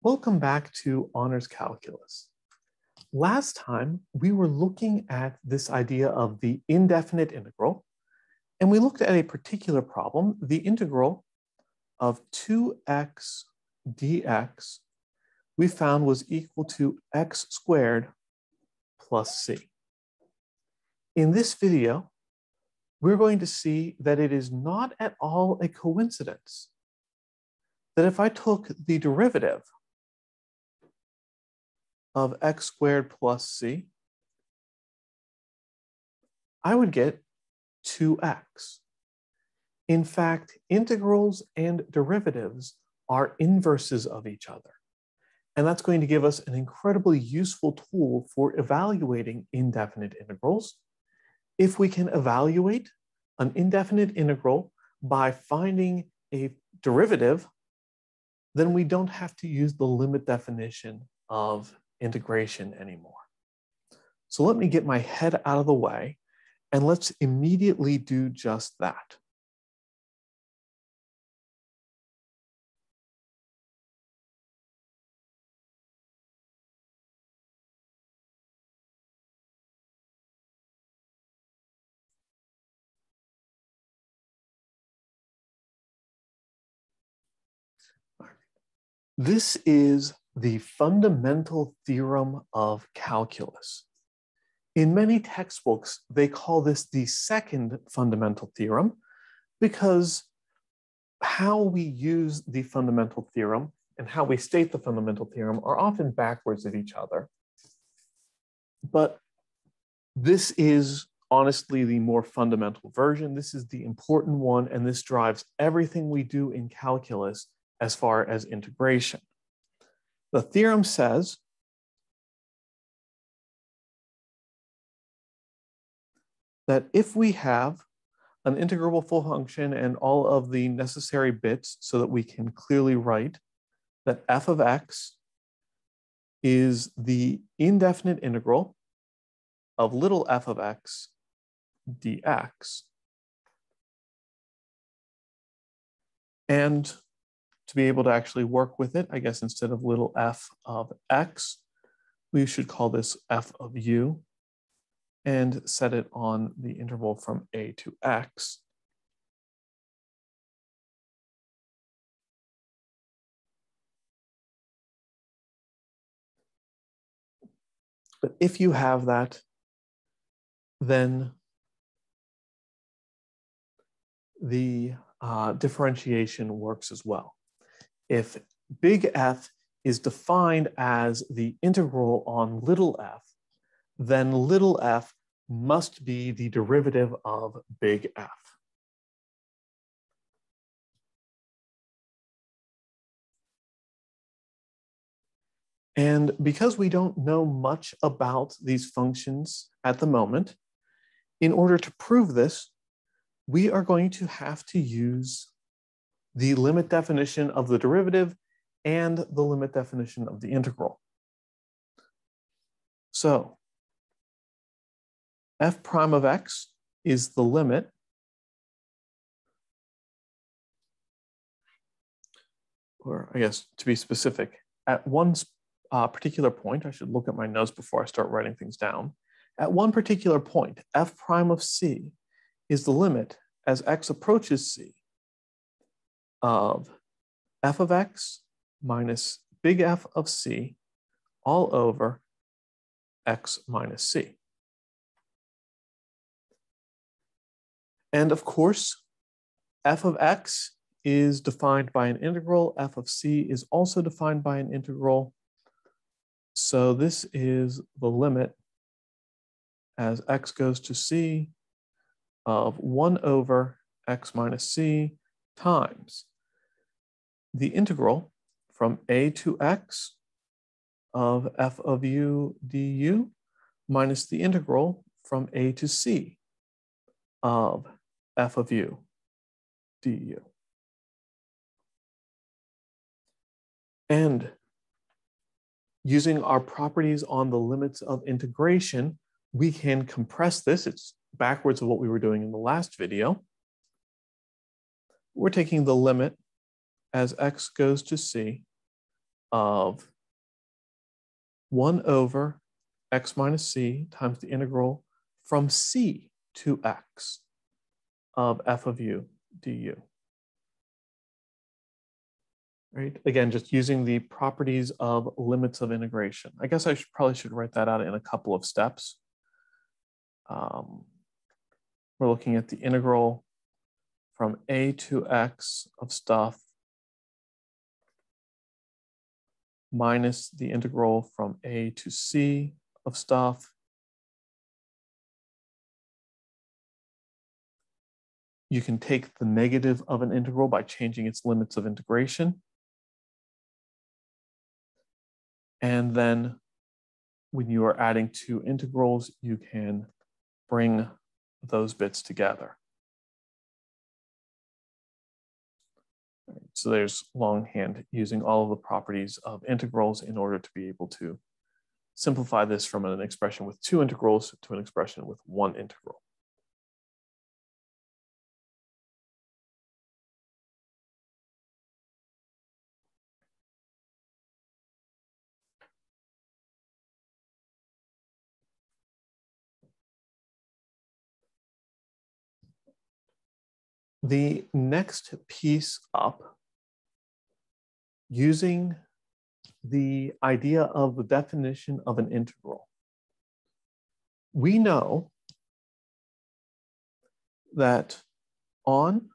Welcome back to Honors Calculus. Last time, we were looking at this idea of the indefinite integral, and we looked at a particular problem, the integral of 2x dx we found was equal to x squared plus c. In this video, we're going to see that it is not at all a coincidence that if I took the derivative of x squared plus c, I would get 2x. In fact, integrals and derivatives are inverses of each other. And that's going to give us an incredibly useful tool for evaluating indefinite integrals. If we can evaluate an indefinite integral by finding a derivative, then we don't have to use the limit definition of integration anymore. So let me get my head out of the way and let's immediately do just that. This is the fundamental theorem of calculus. In many textbooks, they call this the second fundamental theorem because how we use the fundamental theorem and how we state the fundamental theorem are often backwards of each other. But this is honestly the more fundamental version. This is the important one, and this drives everything we do in calculus as far as integration. The theorem says that if we have an integrable full function and all of the necessary bits so that we can clearly write that f of x is the indefinite integral of little f of x dx. And to be able to actually work with it, I guess instead of little f of x, we should call this f of u and set it on the interval from a to x. But if you have that, then the differentiation works as well. If big F is defined as the integral on little f, then little f must be the derivative of big F. And because we don't know much about these functions at the moment, in order to prove this, we are going to have to use the limit definition of the derivative and the limit definition of the integral. So f prime of x is the limit or I guess to be specific, at one particular point, I should look at my notes before I start writing things down. At one particular point, f prime of c is the limit as x approaches c of f of x minus big F of c all over x minus c. And of course, f of x is defined by an integral. F of c is also defined by an integral. So this is the limit as x goes to c of 1 over x minus c times the integral from a to x of f of u du minus the integral from a to c of f of u du. And using our properties on the limits of integration, we can compress this. It's backwards of what we were doing in the last video. We're taking the limit as x goes to c of 1 over x minus c times the integral from c to x of f of u du. Right? Again, just using the properties of limits of integration. I guess I probably should write that out in a couple of steps. We're looking at the integral from a to x of stuff minus the integral from a to c of stuff. You can take the negative of an integral by changing its limits of integration. And then when you are adding two integrals, you can bring those bits together. So there's longhand using all of the properties of integrals in order to be able to simplify this from an expression with two integrals to an expression with one integral. The next piece up, using the idea of the definition of an integral. We know that on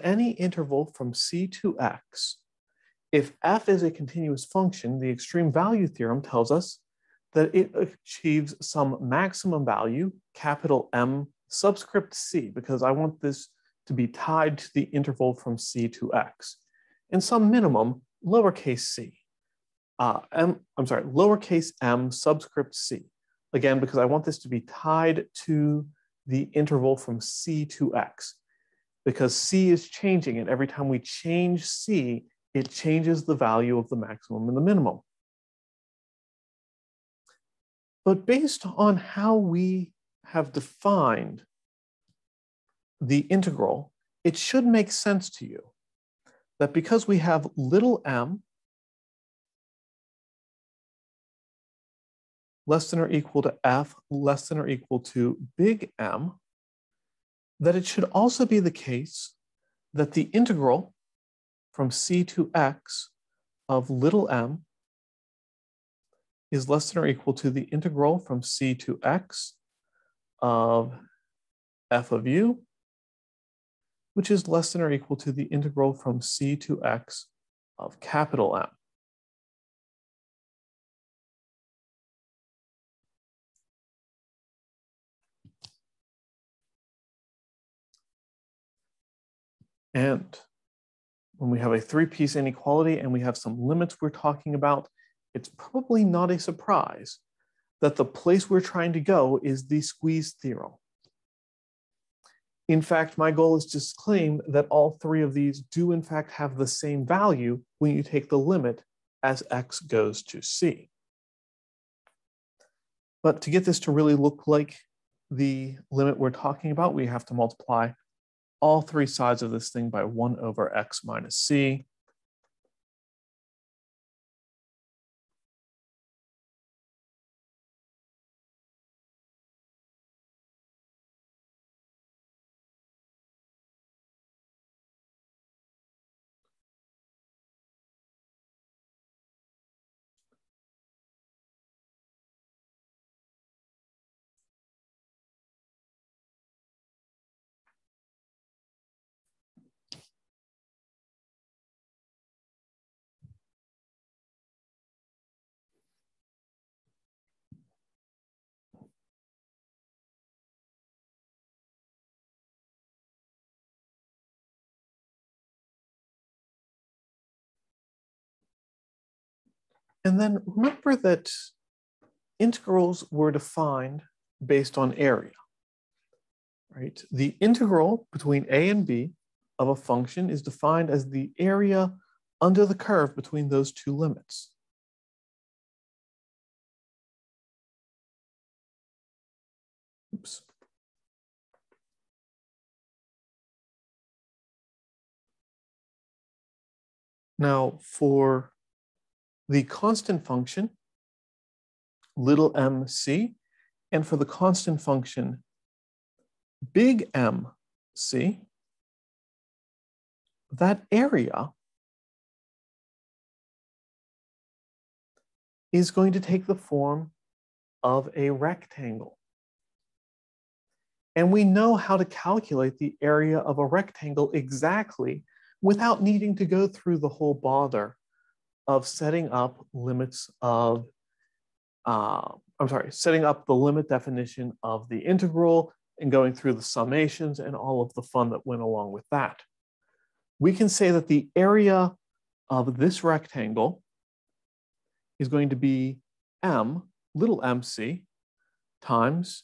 any interval from c to x, if f is a continuous function, the extreme value theorem tells us that it achieves some maximum value, capital M subscript c, because I want this to be tied to the interval from c to x, and some minimum, lowercase c. Lowercase m subscript c, again, because I want this to be tied to the interval from c to x, because c is changing, and every time we change c, it changes the value of the maximum and the minimum. But based on how we have defined the integral, it should make sense to you that because we have little m less than or equal to f less than or equal to big M, that it should also be the case that the integral from c to x of little m is less than or equal to the integral from c to x of f of u, which is less than or equal to the integral from c to x of capital M. And when we have a three-piece inequality and we have some limits we're talking about, it's probably not a surprise that the place we're trying to go is the squeeze theorem. In fact, my goal is to claim that all three of these do in fact have the same value when you take the limit as x goes to c. But to get this to really look like the limit we're talking about, we have to multiply all three sides of this thing by 1 over x minus c. And then remember that integrals were defined based on area, right? The integral between a and b of a function is defined as the area under the curve between those two limits. Oops. Now, for the constant function, little mc, and for the constant function, big MC, that area is going to take the form of a rectangle. And we know how to calculate the area of a rectangle exactly without needing to go through the whole bother of setting up limits of, setting up the limit definition of the integral and going through the summations and all of the fun that went along with that. We can say that the area of this rectangle is going to be m, little mc, times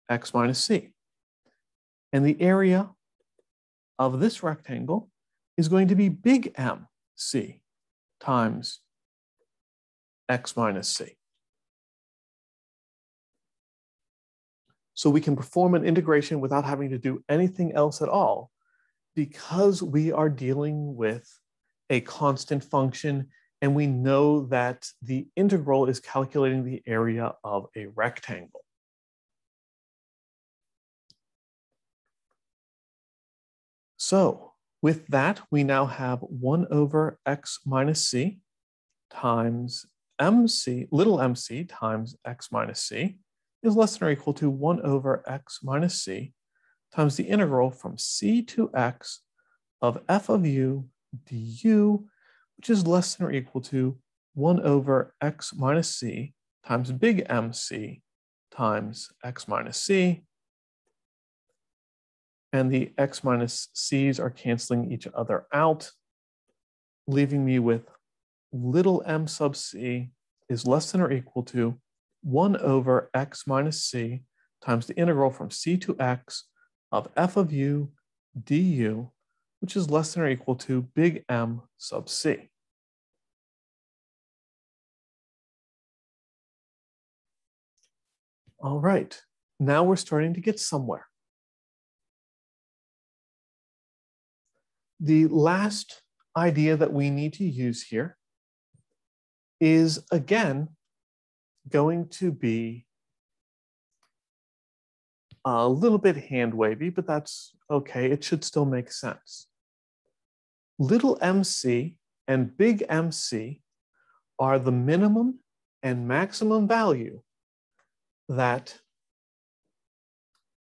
x minus c. And the area of this rectangle is going to be big MC times x minus c. So we can perform an integration without having to do anything else at all because we are dealing with a constant function and we know that the integral is calculating the area of a rectangle. So with that, we now have 1 over x minus c times mc, little mc times x minus c is less than or equal to 1 over x minus c times the integral from c to x of f of u du, which is less than or equal to 1 over x minus c times big MC times x minus c. And the x minus c's are canceling each other out, leaving me with little m sub c is less than or equal to 1 over x minus c times the integral from c to x of f of u du, which is less than or equal to big M sub c. All right, now we're starting to get somewhere. The last idea that we need to use here is, again, going to be a little bit hand-wavy, but that's okay. It should still make sense. Little mc and big MC are the minimum and maximum value that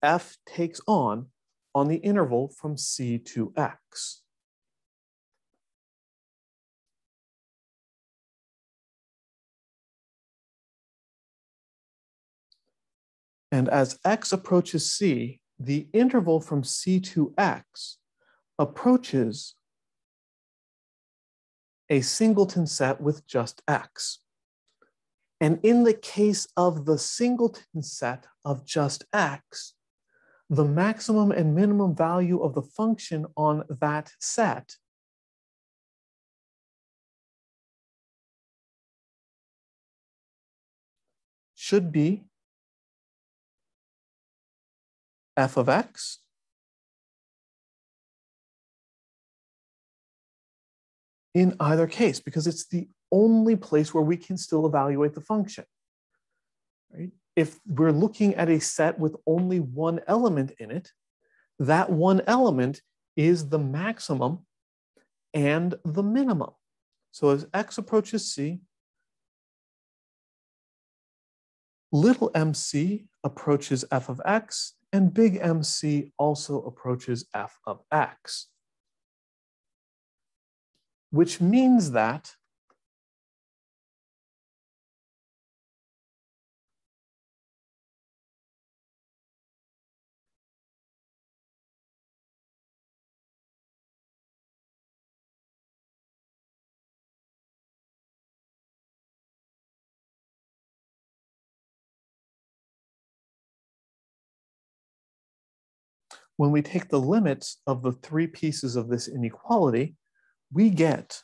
f takes on the interval from c to x. And as x approaches c, the interval from c to x approaches a singleton set with just x. And in the case of the singleton set of just x, the maximum and minimum value of the function on that set should be f of x in either case, because it's the only place where we can still evaluate the function. Right? If we're looking at a set with only one element in it, that one element is the maximum and the minimum. So as x approaches c, little mc approaches f of x, and big MC also approaches f of x. Which means that when we take the limits of the three pieces of this inequality, we get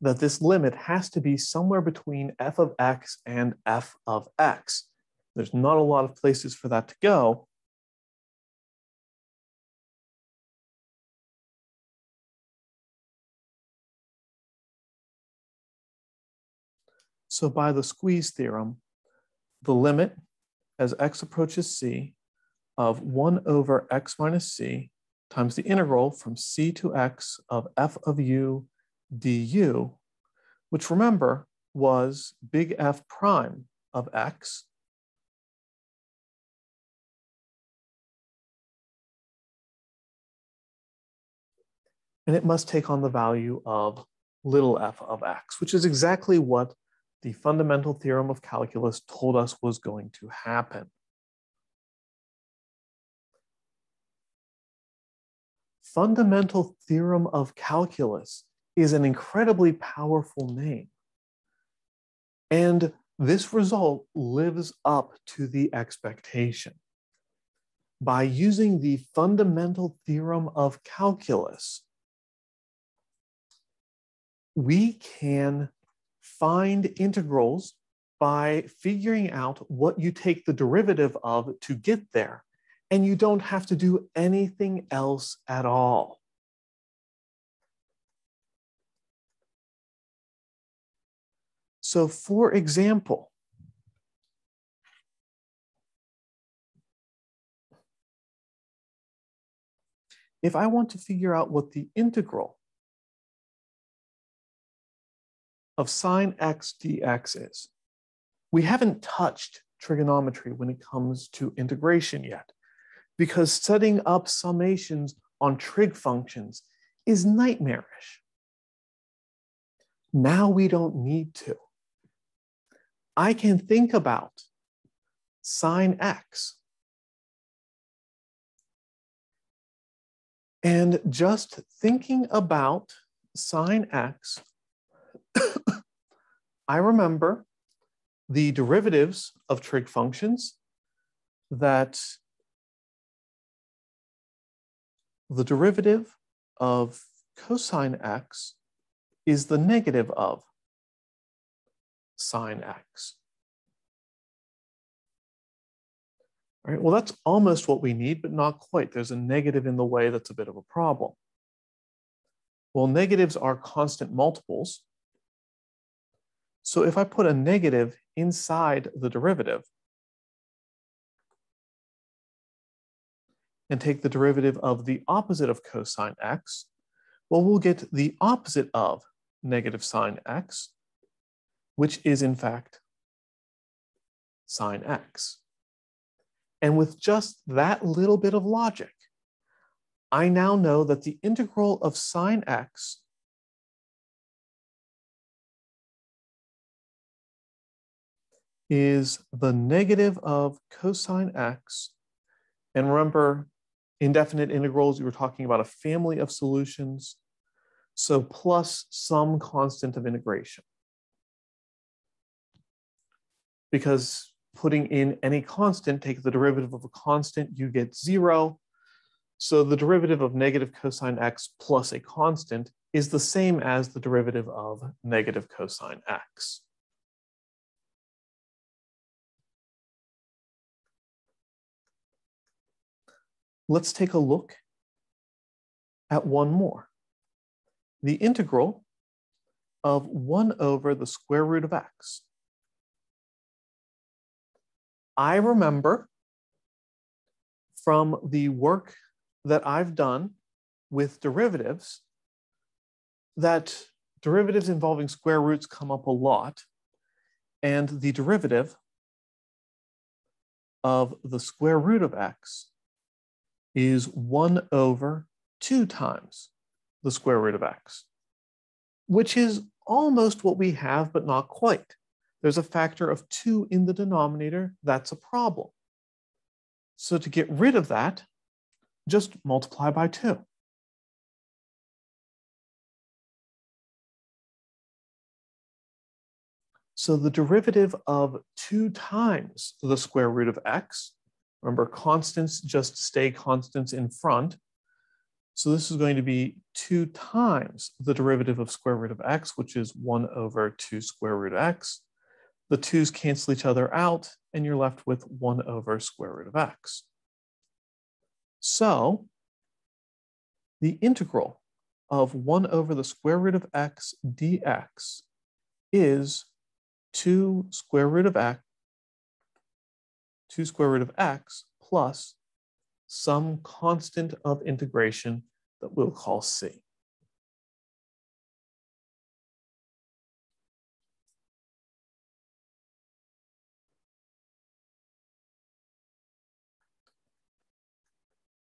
that this limit has to be somewhere between f of x and f of x. There's not a lot of places for that to go. So by the squeeze theorem, the limit as x approaches c of 1 over x minus c times the integral from c to x of f of u du, which remember was big F prime of x, and it must take on the value of little f of x, which is exactly what the fundamental theorem of calculus told us was going to happen. Fundamental theorem of calculus is an incredibly powerful name. And this result lives up to the expectation. By using the fundamental theorem of calculus, we can find integrals by figuring out what you take the derivative of to get there, and you don't have to do anything else at all. So for example, if I want to figure out what the integral of sine x dx is, we haven't touched trigonometry when it comes to integration yet, because setting up summations on trig functions is nightmarish. Now we don't need to. I can think about sine x. And just thinking about sine x, I remember the derivatives of trig functions, that the derivative of cosine x is the negative of sine x. All right, well, that's almost what we need, but not quite. There's a negative in the way that's a bit of a problem. Well, negatives are constant multiples. So if I put a negative inside the derivative and take the derivative of the opposite of cosine x, well, we'll get the opposite of negative sine x, which is in fact sine x. And with just that little bit of logic, I now know that the integral of sine x is the negative of cosine x. And remember, indefinite integrals, you were talking about a family of solutions. So plus some constant of integration. Because putting in any constant, take the derivative of a constant, you get 0. So the derivative of negative cosine x plus a constant is the same as the derivative of negative cosine x. Let's take a look at one more. The integral of 1 over the square root of x. I remember from the work that I've done with derivatives that derivatives involving square roots come up a lot, and the derivative of the square root of x is 1 over 2 times the square root of x, which is almost what we have, but not quite. There's a factor of 2 in the denominator. That's a problem. So to get rid of that, just multiply by 2. So the derivative of 2 times the square root of x, remember constants just stay constants in front. So this is going to be 2 times the derivative of square root of x, which is 1 over 2 square root of x. The 2's cancel each other out, and you're left with 1 over square root of x. So the integral of 1 over the square root of x dx is 2 square root of x plus some constant of integration that we'll call c.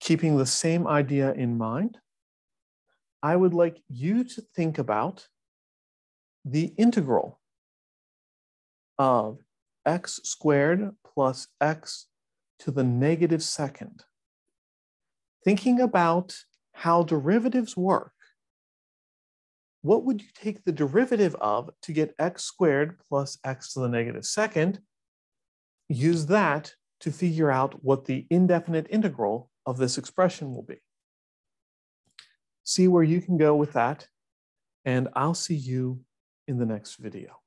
Keeping the same idea in mind, I would like you to think about the integral of x squared plus x to the negative second. Thinking about how derivatives work, what would you take the derivative of to get x squared plus x to the negative second? Use that to figure out what the indefinite integral of this expression will be. See where you can go with that, and I'll see you in the next video.